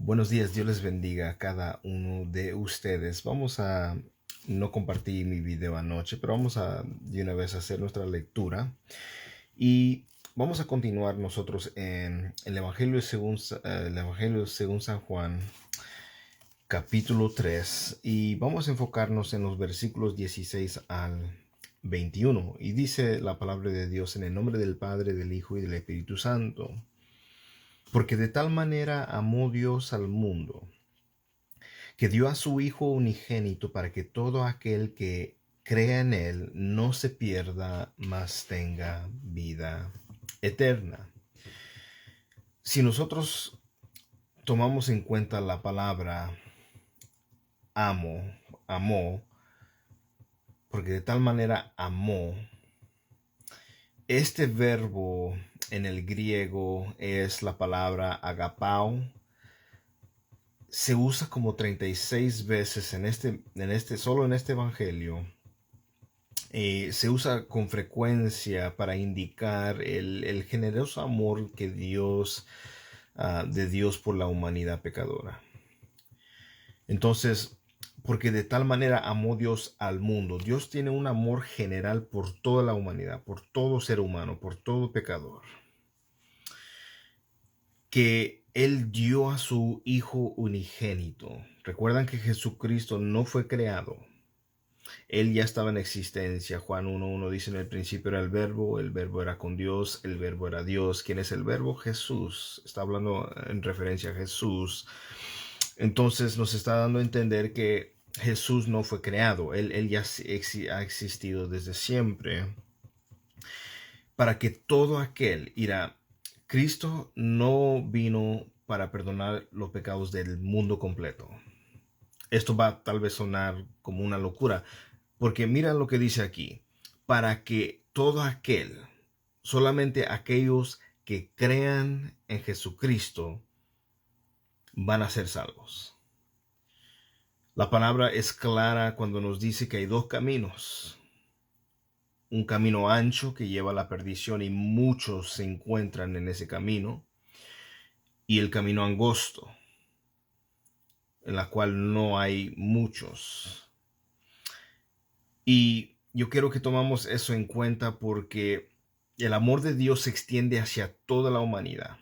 Buenos días, Dios les bendiga a cada uno de ustedes. Vamos a no compartir mi video anoche, pero vamos a de una vez hacer nuestra lectura y vamos a continuar nosotros en el Evangelio según San Juan, capítulo 3, y vamos a enfocarnos en los versículos 16 al 21. Y dice la palabra de Dios: en el nombre del Padre, del Hijo y del Espíritu Santo. Porque de tal manera amó Dios al mundo, que dio a su Hijo unigénito, para que todo aquel que crea en Él no se pierda, mas tenga vida eterna. Si nosotros tomamos en cuenta la palabra amo, amó, porque de tal manera amó, este verbo en el griego es la palabra agapao. Se usa como 36 veces solo en este evangelio. Se usa con frecuencia para indicar el generoso amor que de Dios por la humanidad pecadora. Entonces, porque de tal manera amó Dios al mundo. Dios tiene un amor general por toda la humanidad, por todo ser humano, por todo pecador, que Él dio a su Hijo unigénito. Recuerdan que Jesucristo no fue creado. Él ya estaba en existencia. Juan 1:1 dice: en el principio era el verbo era con Dios, el verbo era Dios. ¿Quién es el verbo? Jesús. Está hablando en referencia a Jesús. Entonces nos está dando a entender que Jesús no fue creado. Él ya ha existido desde siempre. Para que todo aquel irá. Cristo no vino para perdonar los pecados del mundo completo. Esto va a tal vez sonar como una locura, porque mira lo que dice aquí: para que todo aquel, solamente aquellos que crean en Jesucristo, van a ser salvos. La palabra es clara cuando nos dice que hay dos caminos: un camino ancho que lleva a la perdición y muchos se encuentran en ese camino, y el camino angosto, en la cual no hay muchos. Y yo quiero que tomamos eso en cuenta, porque el amor de Dios se extiende hacia toda la humanidad.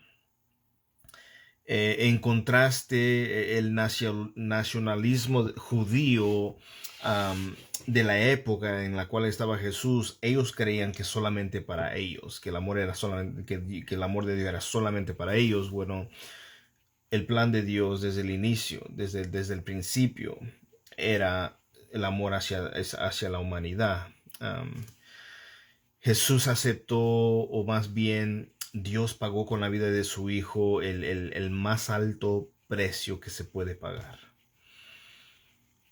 En contraste, el nacionalismo judío de la época en la cual estaba Jesús, ellos creían que solamente para ellos, que el amor era solamente, que el amor de Dios era solamente para ellos. Bueno, el plan de Dios desde el inicio, desde el principio, era el amor hacia la humanidad. Jesús aceptó, o más bien Dios pagó con la vida de su Hijo el más alto precio que se puede pagar.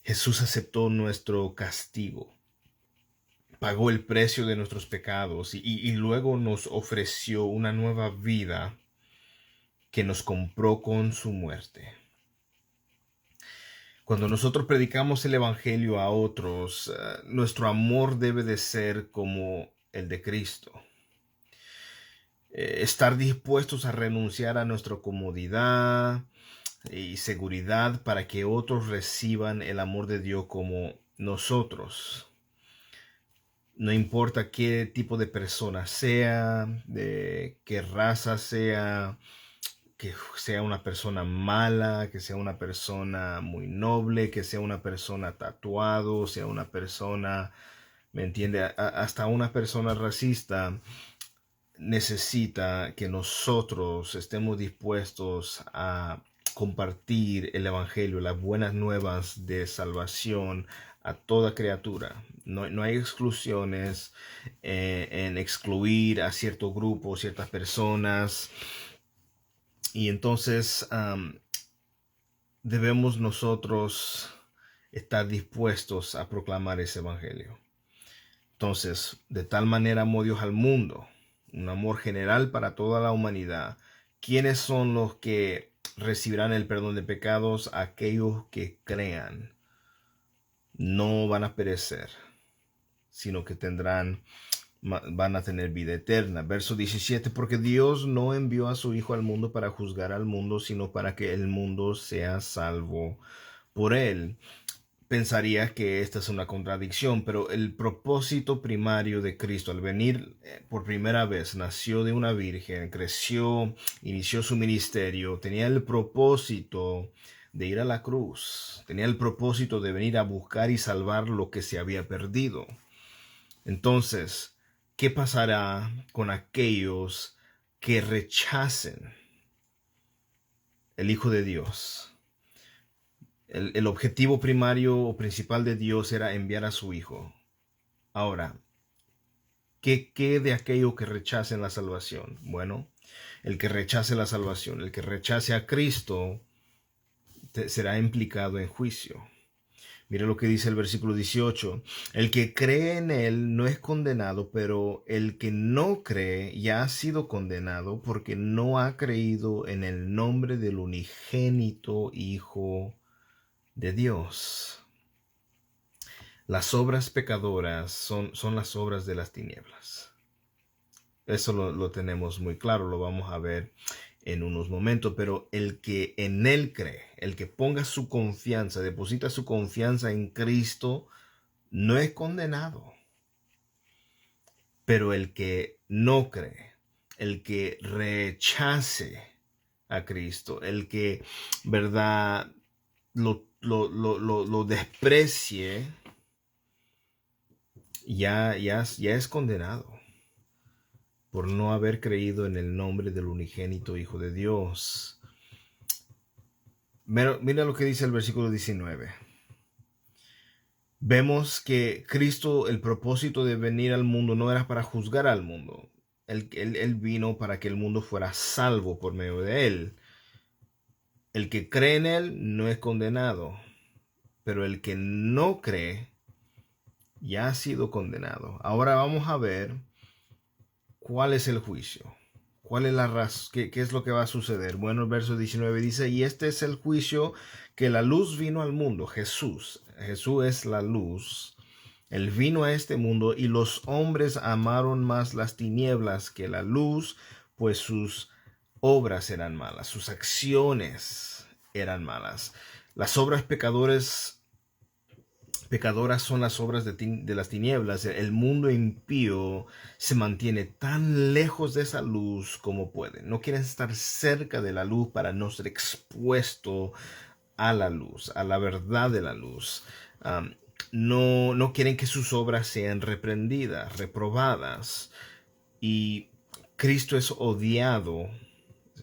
Jesús aceptó nuestro castigo, pagó el precio de nuestros pecados y luego nos ofreció una nueva vida que nos compró con su muerte. Cuando nosotros predicamos el Evangelio a otros, nuestro amor debe de ser como el de Cristo. Estar dispuestos a renunciar a nuestra comodidad y seguridad para que otros reciban el amor de Dios como nosotros. No importa qué tipo de persona sea, de qué raza sea, que sea una persona mala, que sea una persona muy noble, que sea una persona tatuado, sea una persona, ¿me entiende? Hasta una persona racista necesita que nosotros estemos dispuestos a compartir el Evangelio, las buenas nuevas de salvación a toda criatura. No hay exclusiones en excluir a cierto grupo, ciertas personas. Y entonces debemos nosotros estar dispuestos a proclamar ese Evangelio. Entonces, de tal manera amó Dios al mundo, un amor general para toda la humanidad. ¿Quiénes son los que recibirán el perdón de pecados? Aquellos que crean. No van a perecer, sino que tendrán van a tener vida eterna. Verso 17, porque Dios no envió a su Hijo al mundo para juzgar al mundo, sino para que el mundo sea salvo por él. Pensaría que esta es una contradicción, pero el propósito primario de Cristo al venir por primera vez, nació de una virgen, creció, inició su ministerio, tenía el propósito de ir a la cruz, tenía el propósito de venir a buscar y salvar lo que se había perdido. Entonces, ¿qué pasará con aquellos que rechacen el Hijo de Dios? El objetivo primario o principal de Dios era enviar a su Hijo. Ahora, ¿qué de aquello que rechacen la salvación? Bueno, el que rechace la salvación, el que rechace a Cristo, será implicado en juicio. Mira lo que dice el versículo 18. El que cree en él no es condenado, pero el que no cree ya ha sido condenado porque no ha creído en el nombre del unigénito Hijo de Dios. Las obras pecadoras son las obras de las tinieblas. Eso lo tenemos muy claro, lo vamos a ver en unos momentos, pero el que en él cree, el que ponga su confianza, deposita su confianza en Cristo, no es condenado. Pero el que no cree, el que rechace a Cristo, el que, ¿verdad?, lo desprecie, ya es condenado por no haber creído en el nombre del unigénito Hijo de Dios. Mira lo que dice el versículo 19. Vemos que Cristo, el propósito de venir al mundo no era para juzgar al mundo. Él vino para que el mundo fuera salvo por medio de él. El que cree en él no es condenado, pero el que no cree ya ha sido condenado. Ahora vamos a ver cuál es el juicio. ¿Cuál es la razón? ¿Qué es lo que va a suceder? Bueno, el verso 19 dice, y este es el juicio, que la luz vino al mundo. Jesús es la luz. Él vino a este mundo y los hombres amaron más las tinieblas que la luz, pues sus obras eran malas, sus acciones eran malas. Las obras pecadoras son las obras de las tinieblas. El mundo impío se mantiene tan lejos de esa luz como puede. No quieren estar cerca de la luz para no ser expuesto a la luz, a la verdad de la luz. No quieren que sus obras sean reprendidas, reprobadas. Y Cristo es odiado.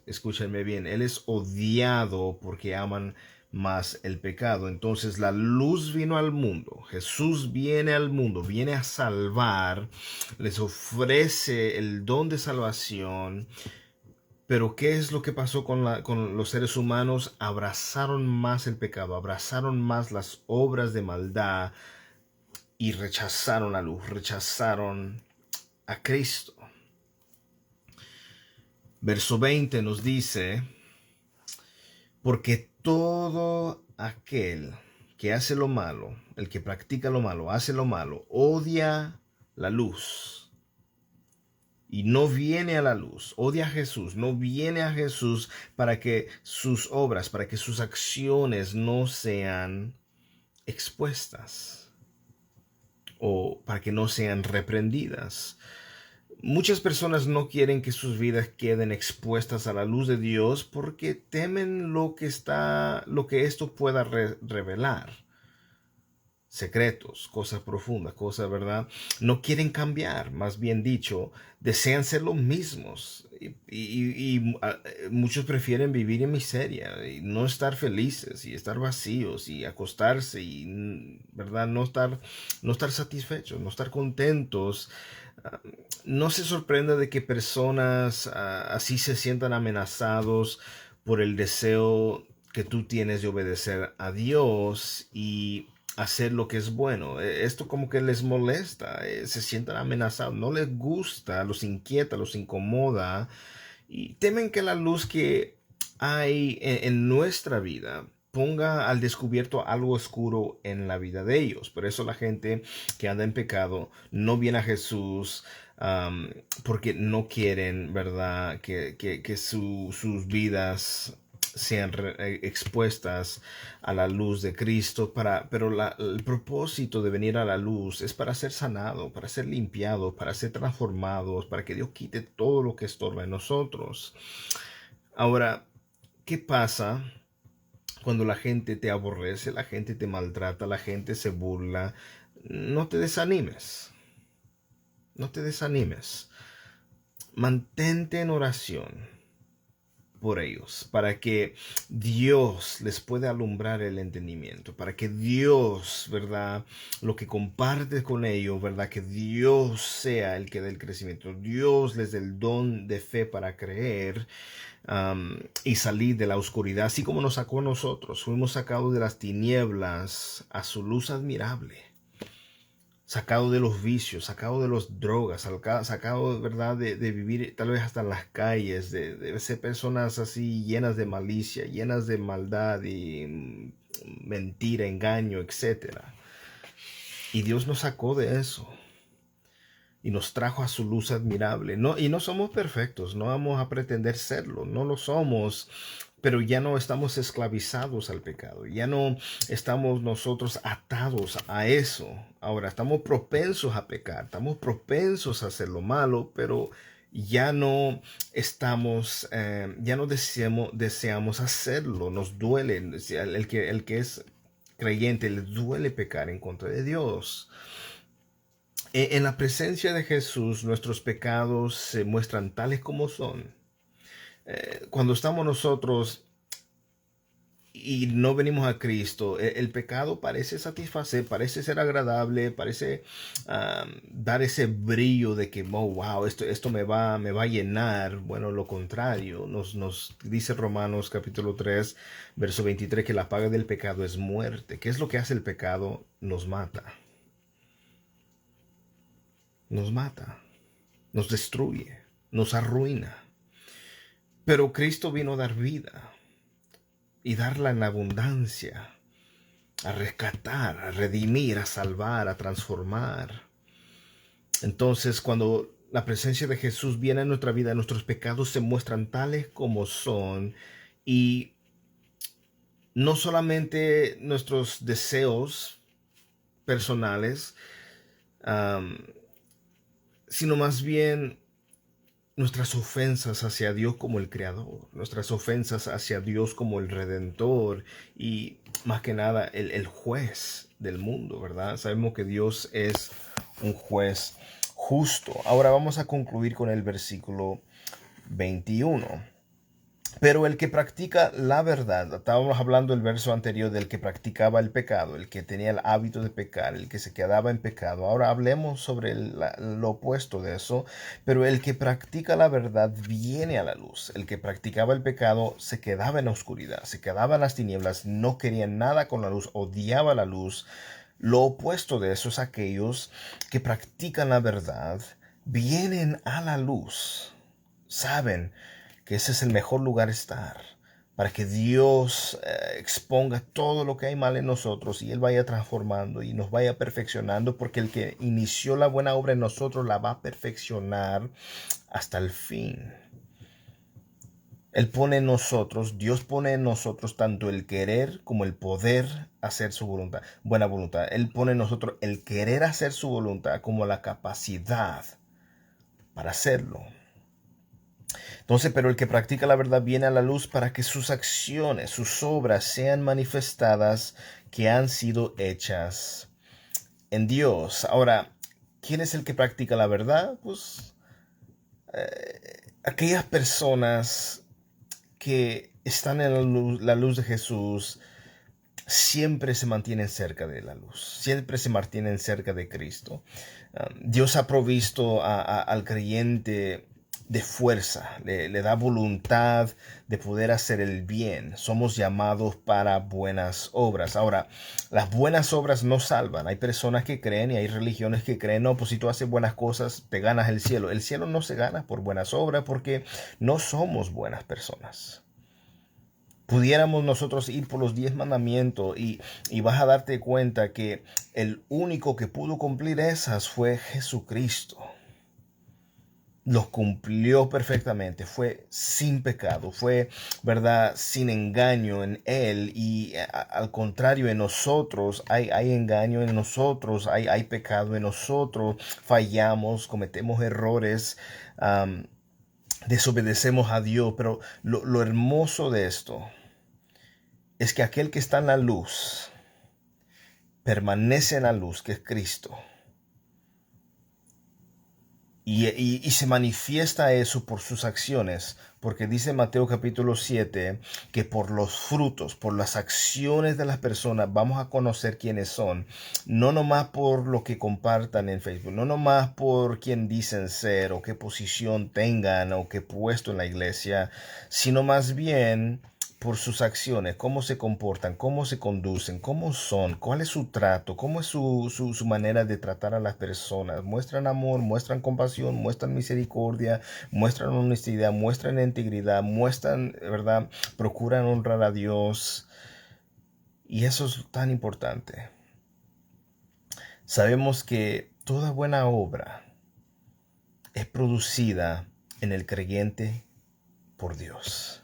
Escúchenme bien, Él es odiado porque aman más el pecado. Entonces la luz vino al mundo. Jesús viene al mundo, viene a salvar, les ofrece el don de salvación. Pero ¿qué es lo que pasó con los seres humanos? Abrazaron más el pecado, abrazaron más las obras de maldad y rechazaron la luz, rechazaron a Cristo. Verso 20 nos dice, porque todo aquel que hace lo malo, el que practica lo malo, hace lo malo, odia la luz y no viene a la luz, odia a Jesús, no viene a Jesús para que sus obras, para que sus acciones no sean expuestas o para que no sean reprendidas. Muchas personas no quieren que sus vidas queden expuestas a la luz de Dios porque temen lo que esto pueda revelar. Secretos, cosas profundas, cosas, ¿verdad? No quieren cambiar, más bien dicho, desean ser los mismos. Y muchos prefieren vivir en miseria y no estar felices y estar vacíos y acostarse y, ¿verdad? No estar satisfechos, no estar contentos. No se sorprenda de que personas así se sientan amenazados por el deseo que tú tienes de obedecer a Dios y hacer lo que es bueno. Esto como que les molesta, se sientan amenazados, no les gusta, los inquieta, los incomoda y temen que la luz que hay en nuestra vida ponga al descubierto algo oscuro en la vida de ellos. Por eso la gente que anda en pecado no viene a Jesús, porque no quieren, ¿verdad? Que sus vidas sean expuestas a la luz de Cristo, pero el propósito de venir a la luz es para ser sanado, para ser limpiado, para ser transformados, para que Dios quite todo lo que estorba en nosotros. Ahora, ¿qué pasa cuando la gente te aborrece, la gente te maltrata, la gente se burla? No te desanimes, no te desanimes. Mantente en oración por ellos, para que Dios les pueda alumbrar el entendimiento, para que Dios, ¿verdad? Lo que compartes con ellos, ¿verdad? Que Dios sea el que dé el crecimiento. Dios les dé el don de fe para creer, y salir de la oscuridad, así como nos sacó a nosotros. Fuimos sacados de las tinieblas a su luz admirable. Sacado de los vicios, sacado de las drogas, sacado, ¿verdad? De vivir tal vez hasta en las calles, de ser personas así llenas de malicia, llenas de maldad y mentira, engaño, etcétera. Y Dios nos sacó de eso y nos trajo a su luz admirable. Y no somos perfectos, no vamos a pretender serlo, no lo somos, pero ya no estamos esclavizados al pecado, ya no estamos nosotros atados a eso. Ahora estamos propensos a pecar, estamos propensos a hacer lo malo, pero ya no estamos, ya no deseamos hacerlo, nos duele. El que es creyente le duele pecar en contra de Dios. En la presencia de Jesús, nuestros pecados se muestran tales como son. Cuando estamos nosotros y no venimos a Cristo, el pecado parece satisfacer, parece ser agradable, parece dar ese brillo de que, oh, wow, esto me va a llenar. Bueno, lo contrario, nos dice Romanos capítulo 3, verso 23, que la paga del pecado es muerte. ¿Qué es lo que hace el pecado? Nos mata. Nos mata, nos destruye, nos arruina. Pero Cristo vino a dar vida y darla en abundancia, a rescatar, a redimir, a salvar, a transformar. Entonces, cuando la presencia de Jesús viene a nuestra vida, nuestros pecados se muestran tales como son, y no solamente nuestros deseos personales, sino más bien nuestras ofensas hacia Dios como el Creador, nuestras ofensas hacia Dios como el Redentor y más que nada el juez del mundo, ¿verdad? Sabemos que Dios es un juez justo. Ahora vamos a concluir con el versículo 21. Pero el que practica la verdad, estábamos hablando el verso anterior del que practicaba el pecado, el que tenía el hábito de pecar, el que se quedaba en pecado. Ahora hablemos sobre lo opuesto de eso. Pero el que practica la verdad viene a la luz. El que practicaba el pecado se quedaba en la oscuridad, se quedaba en las tinieblas, no quería nada con la luz, odiaba la luz. Lo opuesto de eso es aquellos que practican la verdad, vienen a la luz, saben que ese es el mejor lugar estar, para que Dios exponga todo lo que hay mal en nosotros y Él vaya transformando y nos vaya perfeccionando, porque el que inició la buena obra en nosotros la va a perfeccionar hasta el fin. Él pone en nosotros, Dios pone en nosotros tanto el querer como el poder hacer su voluntad, buena voluntad. Él pone en nosotros el querer hacer su voluntad como la capacidad para hacerlo. Entonces, pero el que practica la verdad viene a la luz para que sus acciones, sus obras sean manifestadas, que han sido hechas en Dios. Ahora, ¿quién es el que practica la verdad? Pues aquellas personas que están en la luz de Jesús siempre se mantienen cerca de la luz, siempre se mantienen cerca de Cristo. Dios ha provisto al creyente de fuerza, le da voluntad de poder hacer el bien. Somos llamados para buenas obras. Ahora, las buenas obras no salvan. Hay personas que creen y hay religiones que creen, no, pues si tú haces buenas cosas, te ganas el cielo. El cielo no se gana por buenas obras, porque no somos buenas personas. Pudiéramos nosotros ir por los 10 mandamientos y vas a darte cuenta que el único que pudo cumplir esas fue Jesucristo. Los cumplió perfectamente, fue sin pecado, fue, ¿verdad?, sin engaño en él. Y al contrario, en nosotros hay engaño, en nosotros hay pecado, en nosotros fallamos, cometemos errores, desobedecemos a Dios. Pero lo hermoso de esto es que aquel que está en la luz permanece en la luz, que es Cristo. Y se manifiesta eso por sus acciones, porque dice Mateo capítulo 7 que por los frutos, por las acciones de las personas vamos a conocer quiénes son, no nomás por lo que compartan en Facebook, no nomás por quién dicen ser o qué posición tengan o qué puesto en la iglesia, sino más bien por sus acciones, cómo se comportan, cómo se conducen, cómo son, cuál es su trato, cómo es su manera de tratar a las personas. Muestran amor, muestran compasión, muestran misericordia, muestran honestidad, muestran integridad, muestran, ¿verdad? Procuran honrar a Dios. Y eso es tan importante. Sabemos que toda buena obra es producida en el creyente por Dios.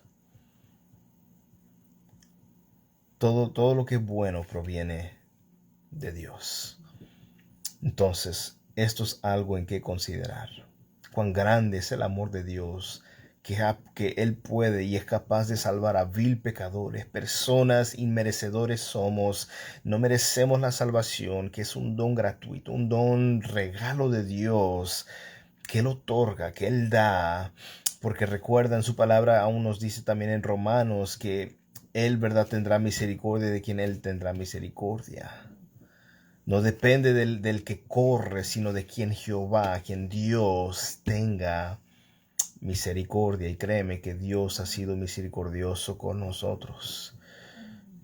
Todo lo que es bueno proviene de Dios. Entonces, esto es algo en que considerar. Cuán grande es el amor de Dios, que Él puede y es capaz de salvar a vil pecadores, personas inmerecedores somos, no merecemos la salvación, que es un don gratuito, un don regalo de Dios, que Él otorga, que Él da, porque recuerda en su palabra, aún nos dice también en Romanos, que Él, ¿verdad?, tendrá misericordia de quien Él tendrá misericordia. No depende del que corre, sino de quien Jehová, quien Dios tenga misericordia. Y créeme que Dios ha sido misericordioso con nosotros.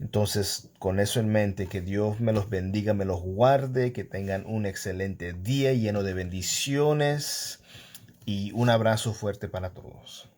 Entonces, con eso en mente, que Dios me los bendiga, me los guarde, que tengan un excelente día lleno de bendiciones y un abrazo fuerte para todos.